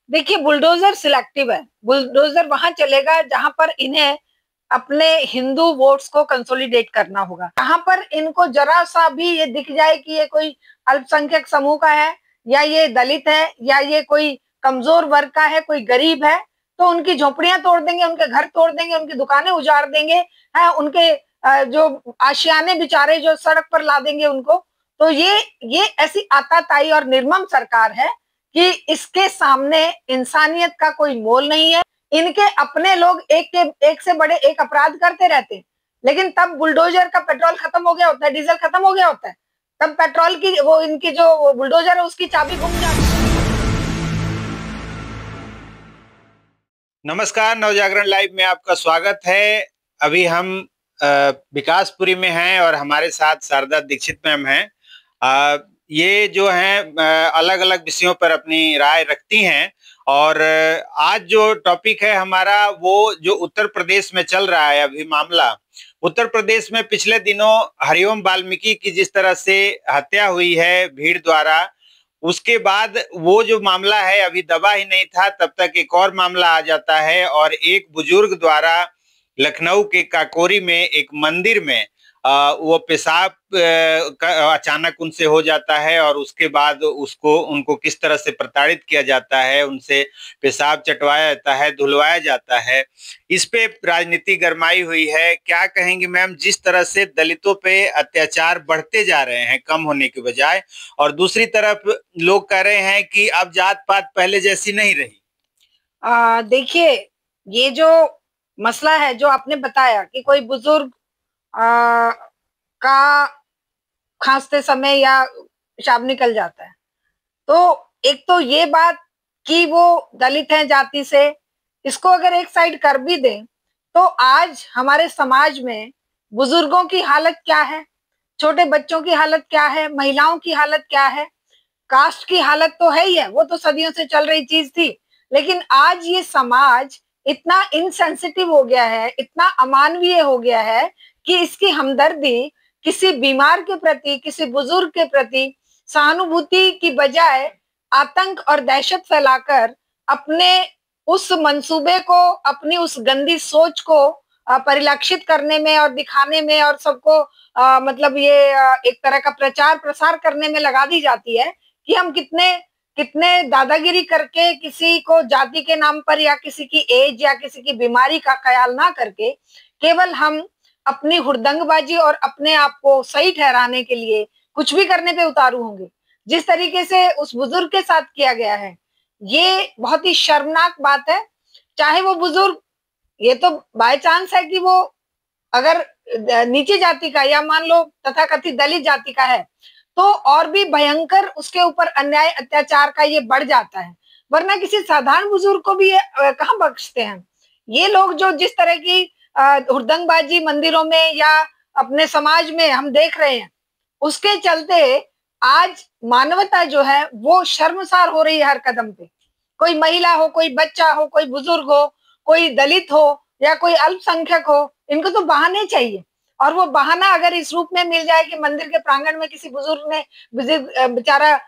देखिए, bulldozer selective है। Bulldozer वहां चलेगा जहां पर इन्हें अपने हिंदू वोट्स को कंसोलिडेट करना होगा। जहां पर इनको जरा सा भी ये दिख जाए कि ये कोई अल्पसंख्यक समूह का है, या ये दलित है, या ये कोई कमजोर वर्ग का है, कोई गरीब है, तो उनकी झोपड़ियां तोड़ देंगे, उनके घर तोड़ देंगे, उनकी दुकानें उजाड़ देंगे, है उनके जो आशियाने बेचारे जो सड़क पर ला देंगे उनको। तो ये ऐसी आताताई और निर्मम सरकार है कि इसके सामने इंसानियत का कोई मोल नहीं है। इनके अपने लोग एक से बड़े एक अपराध करते रहते हैं, लेकिन तब बुलडोजर का पेट्रोल खत्म हो गया होता है, डीजल खत्म हो गया होता है, तब पेट्रोल की वो इनकी जो बुलडोजर है उसकी चाबी घूम जाती है। नमस्कार, नवजागरण लाइव में आपका स्वागत है। अभी हम विकासपुरी में हैं और हमारे साथ शारदा दीक्षित मैम हैं। ये जो हैं अलग अलग विषयों पर अपनी राय रखती हैं और आज जो टॉपिक है हमारा वो जो उत्तर प्रदेश में चल रहा है अभी मामला। उत्तर प्रदेश में पिछले दिनों हरिओम वाल्मीकि की जिस तरह से हत्या हुई है भीड़ द्वारा, उसके बाद वो जो मामला है अभी दबा ही नहीं था, तब तक एक और मामला आ जाता है और एक बुजुर्ग द्वारा लखनऊ के काकोरी में एक मंदिर में वो पेशाब अचानक उनसे हो जाता है और उसके बाद उनको किस तरह से प्रताड़ित किया जाता है, उनसे पेशाब चटवाया जाता है, धुलवाया जाता है। इस पे राजनीति गरमाई हुई है। क्या कहेंगी मैम, जिस तरह से दलितों पे अत्याचार बढ़ते जा रहे हैं कम होने के बजाय, और दूसरी तरफ लोग कह रहे हैं कि अब जात पात पहले जैसी नहीं रही। देखिए, ये जो मसला है जो आपने बताया कि कोई बुजुर्ग का खांसते समय या पेशाब निकल जाता है, तो एक तो ये बात कि वो दलित हैं जाति से, इसको अगर एक साइड कर भी दें, तो आज हमारे समाज में बुजुर्गों की हालत क्या है, छोटे बच्चों की हालत क्या है, महिलाओं की हालत क्या है, कास्ट की हालत तो है ही है, वो तो सदियों से चल रही चीज थी। लेकिन आज ये समाज इतना इनसेंसिटिव हो गया है, इतना अमानवीय हो गया है कि इसकी हमदर्दी किसी बीमार के प्रति, किसी बुजुर्ग के प्रति सहानुभूति की बजाय आतंक और दहशत फैलाकर अपने उस मंसूबे को, अपनी उस गंदी सोच को परिलक्षित करने में और दिखाने में और सबको मतलब ये एक तरह का प्रचार प्रसार करने में लगा दी जाती है कि हम कितने कितने दादागिरी करके किसी को जाति के नाम पर या किसी की एज या किसी की बीमारी का ख्याल ना करके केवल हम अपनी हुड़दंगबाजी और अपने आप को सही ठहराने के लिए कुछ भी करने पे उतारू होंगे। जिस तरीके से उस बुजुर्ग के साथ किया गया है, ये बहुत ही शर्मनाक बात है। चाहे वो बुजुर्ग, ये तो बाय चांस है कि वो अगर नीची जाति का या मान लो तथाकथित दलित जाति का है, तो और भी भयंकर उसके ऊपर अन्याय अत्याचार का ये बढ़ जाता है। वरना किसी साधारण बुजुर्ग को भी ये कहाँ बख्शते हैं। ये लोग जो जिस तरह की हुड़दंगबाजी मंदिरों में या अपने समाज में हम देख रहे हैं, उसके चलते आज मानवता जो है वो शर्मसार हो रही है हर कदम पे। कोई महिला हो, कोई बच्चा हो, कोई बुजुर्ग हो, कोई दलित हो या कोई अल्पसंख्यक हो, इनको तो बहाने चाहिए। और वो बहाना अगर इस रूप में मिल जाए कि मंदिर के प्रांगण में किसी बुजुर्ग ने बेचारा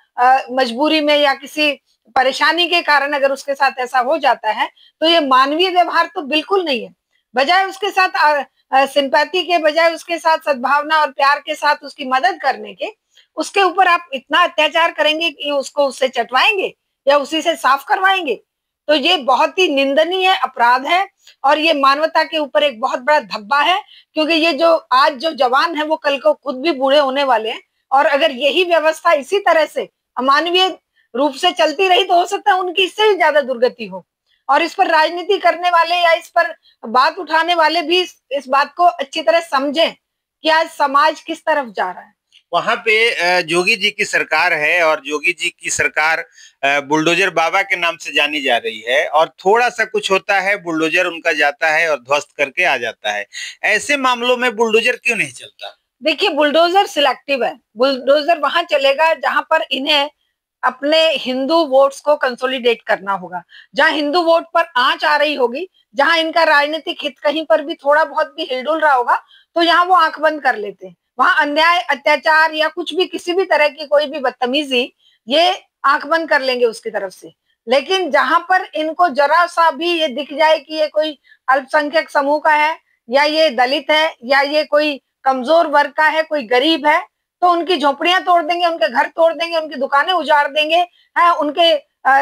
मजबूरी में या किसी परेशानी के कारण अगर उसके साथ ऐसा हो जाता है, तो ये मानवीय व्यवहार तो बिल्कुल नहीं है। बजाय उसके साथ सिंपैथी के, बजाय उसके साथ सद्भावना और प्यार के साथ उसकी मदद करने के, उसके ऊपर आप इतना अत्याचार करेंगे कि उसको उससे चटवाएंगे या उसी से साफ करवाएंगे। तो ये बहुत ही निंदनीय अपराध है और ये मानवता के ऊपर एक बहुत बड़ा धब्बा है, क्योंकि ये जो आज जो जवान है वो कल को खुद भी बूढ़े होने वाले हैं। और अगर यही व्यवस्था इसी तरह से अमानवीय रूप से चलती रही तो हो सकता है उनकी इससे भी ज्यादा दुर्गति हो। और इस पर राजनीति करने वाले या इस पर बात उठाने वाले भी इस बात को अच्छी तरह समझें कि आज समाज किस तरफ जा रहा है। वहां पे जोगी जी की सरकार है और जोगी जी की सरकार बुलडोजर बाबा के नाम से जानी जा रही है, और थोड़ा सा कुछ होता है बुलडोजर उनका जाता है और ध्वस्त करके आ जाता है। ऐसे मामलों में बुलडोजर क्यों नहीं चलता? देखिए, बुलडोजर सिलेक्टिव है। बुलडोजर वहां चलेगा जहां पर इन्हें अपने हिंदू वोट्स को कंसोलिडेट करना होगा, जहां हिंदू वोट पर आंच आ रही होगी, जहां इनका राजनीतिक हित कहीं पर भी थोड़ा बहुत भी हिलडुल रहा होगा, तो यहाँ वो आंख बंद कर लेते हैं। वहां अन्याय, अत्याचार या कुछ भी किसी भी तरह की कोई भी बदतमीजी, ये आंख बंद कर लेंगे उसकी तरफ से। लेकिन जहां पर इनको जरा सा भी ये दिख जाए कि ये कोई अल्पसंख्यक समूह का है, या ये दलित है, या ये कोई कमजोर वर्ग का है, कोई गरीब है, तो उनकी झोपड़ियां तोड़ देंगे, उनके घर तोड़ देंगे, उनकी दुकानें उजाड़ देंगे, है उनके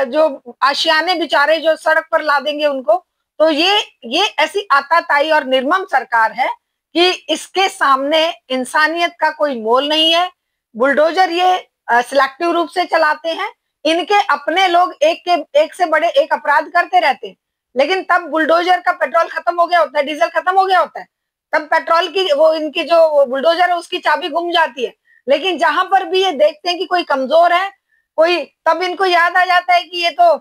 जो आशियाने बेचारे जो सड़क पर ला देंगे उनको। तो ये ऐसी आताताई और निर्मम सरकार है कि इसके सामने इंसानियत का कोई मोल नहीं है। बुलडोजर ये सिलेक्टिव रूप से चलाते हैं, इनके अपने लोग एक से बड़े एक अपराध करते रहते हैं, लेकिन तब बुलडोजर का पेट्रोल खत्म हो गया होता है, डीजल खत्म हो गया होता है, तब पेट्रोल की वो इनकी जो बुलडोजर है उसकी चाबी गुम जाती है। लेकिन जहां पर भी ये देखते हैं कि कोई कमजोर है, कोई, तब इनको याद आ जाता है कि ये तो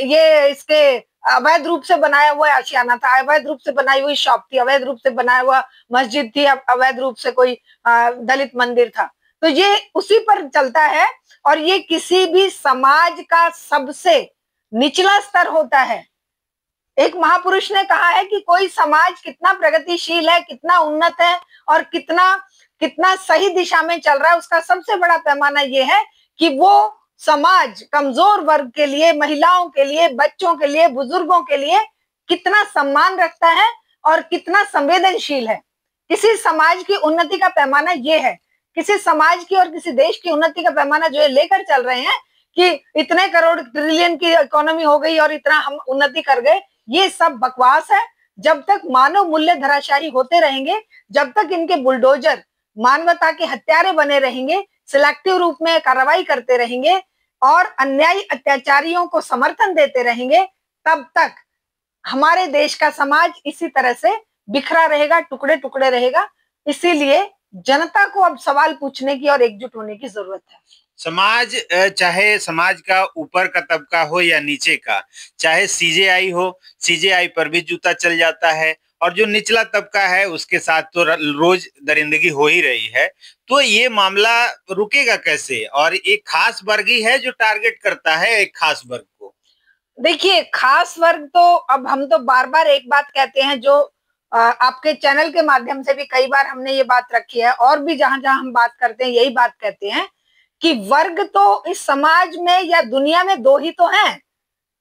ये इसके अवैध रूप से बनाया हुआ आशियाना था, अवैध रूप से बनाई हुई शॉप थी, अवैध रूप से बनाया हुआ मस्जिद थी, अवैध रूप से कोई दलित मंदिर था। तो ये उसी पर चलता है, और ये किसी भी समाज का सबसे निचला स्तर होता है। एक महापुरुष ने कहा है कि कोई समाज कितना प्रगतिशील है, कितना उन्नत है, और कितना सही दिशा में चल रहा है, उसका सबसे बड़ा पैमाना यह है कि वो समाज कमजोर वर्ग के लिए, महिलाओं के लिए, बच्चों के लिए, बुजुर्गों के लिए कितना सम्मान रखता है और कितना संवेदनशील है। किसी समाज की उन्नति का पैमाना ये है, किसी समाज की और किसी देश की उन्नति का पैमाना जो ये लेकर चल रहे हैं कि इतने करोड़ ट्रिलियन की इकोनॉमी हो गई और इतना हम उन्नति कर गए, ये सब बकवास है। जब तक मानव मूल्य धराशायी होते रहेंगे, जब तक इनके बुलडोजर मानवता के हत्यारे बने रहेंगे, सिलेक्टिव रूप में कार्रवाई करते रहेंगे और अन्यायी अत्याचारियों को समर्थन देते रहेंगे, तब तक हमारे देश का समाज इसी तरह से बिखरा रहेगा, टुकड़े टुकड़े रहेगा। इसीलिए जनता को अब सवाल पूछने की और एकजुट होने की जरूरत है। समाज, चाहे समाज का ऊपर का तबका हो या नीचे का, चाहे सीजेआई हो, सीजेआई पर भी जूता चल जाता है, और जो निचला तबका है उसके साथ तो रोज दरिंदगी हो ही रही है। तो ये मामला रुकेगा कैसे? और एक खास वर्ग ही है जो टारगेट करता है एक खास वर्ग को। देखिए, खास वर्ग तो अब हम तो बार बार एक बात कहते हैं, जो आपके चैनल के माध्यम से भी कई बार हमने ये बात रखी है, और भी जहां जहां हम बात करते हैं यही बात कहते हैं कि वर्ग तो इस समाज में या दुनिया में दो ही तो हैं।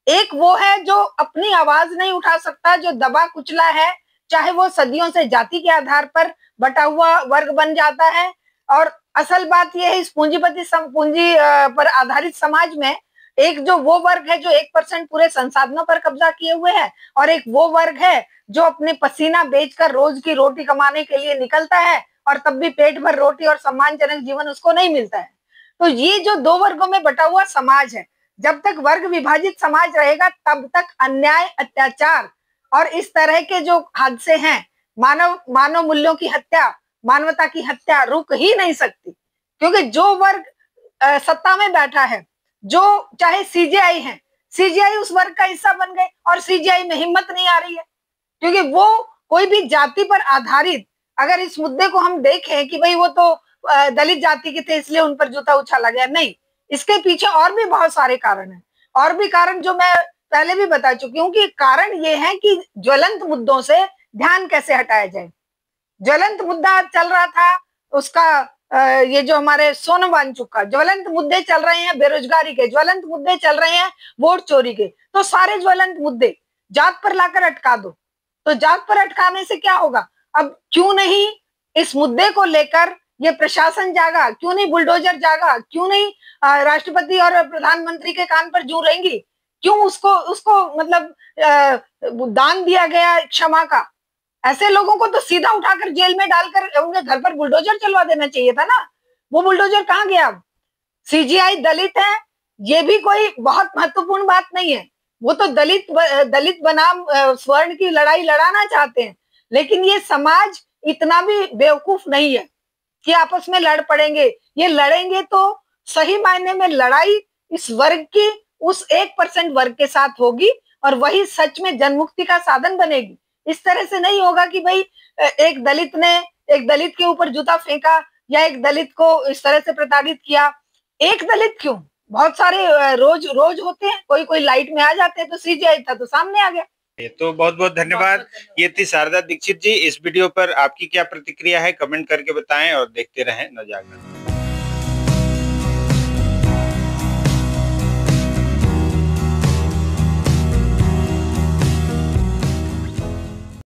एक वो है जो अपनी आवाज नहीं उठा सकता, जो दबा कुचला है, चाहे वो सदियों से जाति के आधार पर बटा हुआ वर्ग बन जाता है। और असल बात यह है, इस पूंजी पर आधारित समाज में एक जो वो वर्ग है जो 1% पूरे संसाधनों पर कब्जा किए हुए है, और एक वो वर्ग है जो अपने पसीना बेचकर रोज की रोटी कमाने के लिए निकलता है, और तब भी पेट भर रोटी और सम्मानजनक जीवन उसको नहीं मिलता है। तो ये जो दो वर्गों में बटा हुआ समाज है, जब तक वर्ग विभाजित समाज रहेगा तब तक अन्याय, अत्याचार और इस तरह के जो हादसे हैं, मानव मूल्यों की हत्या, मानवता की हत्या रुक ही नहीं सकती। क्योंकि जो वर्ग सत्ता में बैठा है, जो चाहे सीजेआई है, सीजेआई उस वर्ग का हिस्सा बन गए, और सीजेआई में हिम्मत नहीं आ रही है, क्योंकि वो कोई भी जाति पर आधारित, अगर इस मुद्दे को हम देखें कि भाई वो तो दलित जाति के थे इसलिए उन पर जूता उछाला गया, नहीं, इसके पीछे और भी बहुत सारे कारण हैं, और भी कारण जो मैं पहले भी बता चुकी हूँ कि कारण ये है कि ज्वलंत मुद्दों से ध्यान कैसे हटाया जाए। ज्वलंत मुद्दा चल रहा था उसका ये जो हमारे सोनम वांगचुक का ज्वलंत मुद्दे चल रहे हैं, बेरोजगारी के ज्वलंत मुद्दे चल रहे हैं, वोट चोरी के, तो सारे ज्वलंत मुद्दे जात पर लाकर अटका दो। तो जात पर अटकाने से क्या होगा? अब क्यों नहीं इस मुद्दे को लेकर ये प्रशासन जागा, क्यों नहीं बुलडोजर जागा, क्यों नहीं राष्ट्रपति और प्रधानमंत्री के कान पर जू रहेंगी, क्यों उसको मतलब दान दिया गया क्षमा का? ऐसे लोगों को तो सीधा उठाकर जेल में डालकर उनके घर पर बुलडोजर चलवा देना चाहिए था ना। वो बुलडोजर कहाँ गया? अब सीजीआई दलित है, ये भी कोई बहुत महत्वपूर्ण बात नहीं है, वो तो दलित बनाम स्वर्ण की लड़ाई लड़ाना चाहते हैं, लेकिन ये समाज इतना भी बेवकूफ नहीं है कि आपस में लड़ पड़ेंगे। ये लड़ेंगे तो सही मायने में लड़ाई इस वर्ग की, उस 1% वर्ग के साथ होगी, और वही सच में जनमुक्ति का साधन बनेगी। इस तरह से नहीं होगा कि भाई एक दलित ने एक दलित के ऊपर जूता फेंका या एक दलित को इस तरह से प्रताड़ित किया। एक दलित क्यों, बहुत सारे रोज होते हैं, कोई लाइट में आ जाते हैं, तो सीजीआई था तो सामने आ गया। तो बहुत बहुत धन्यवाद। ये थी शारदा दीक्षित जी। इस वीडियो पर आपकी क्या प्रतिक्रिया है कमेंट करके बताएं और देखते रहें नवजागरण।